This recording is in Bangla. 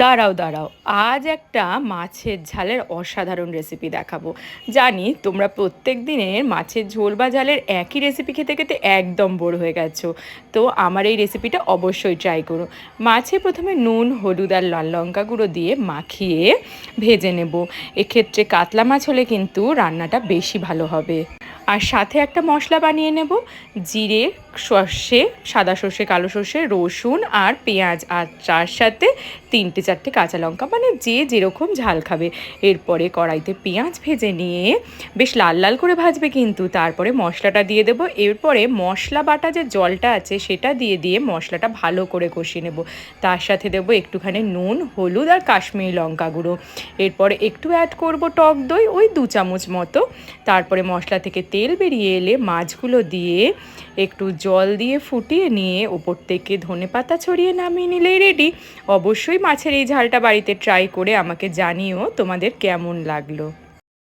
দাঁড়াও দাঁড়াও, আজ একটা মাছের ঝালের অসাধারণ রেসিপি দেখাবো। জানি তোমরা প্রত্যেক দিনের মাছের ঝোল বা ঝালের একই রেসিপি খেতে খেতে একদম বোর হয়ে গেছো। তো আমার এই রেসিপিটা অবশ্যই ট্রাই করো। মাছে প্রথমে নুন, হলুদ আর লাল লঙ্কা গুঁড়ো দিয়ে মাখিয়ে ভেজে নেব। এক্ষেত্রে কাতলা মাছ হলে কিন্তু রান্নাটা বেশি ভালো হবে। আর সাথে একটা মশলা বানিয়ে নেব, জিরে, সর্ষে, সাদা সর্ষে, কালো সর্ষে, রসুন আর পেঁয়াজ, আর তার সাথে 3-4টে কাঁচা লঙ্কা, মানে যে যেরকম ঝাল খাবে। এরপরে কড়াইতে পেঁয়াজ ভেজে নিয়ে বেশ লাল লাল করে ভাজবে, কিন্তু তারপরে মশলাটা দিয়ে দেবো। এরপরে মশলা বাটা যে জলটা আছে সেটা দিয়ে দিয়ে মশলাটা ভালো করে কষিয়ে নেব। তার সাথে দেবো একটুখানি নুন, হলুদ আর কাশ্মীরি লঙ্কা গুঁড়ো। এরপরে একটু অ্যাড করব টক দই, ওই 2 চামচ মতো। তারপরে মশলা থেকে তেল বেরিয়ে এলে মাছগুলো দিয়ে একটু জল দিয়ে ফুটিয়ে নিয়ে ওপর থেকে ধনেপাতা ছড়িয়ে নামিয়ে নিলেই রেডি। অবশ্যই মাছের এই ঝালটা বাড়িতে ট্রাই করে আমাকে জানিও তোমাদের কেমন লাগলো।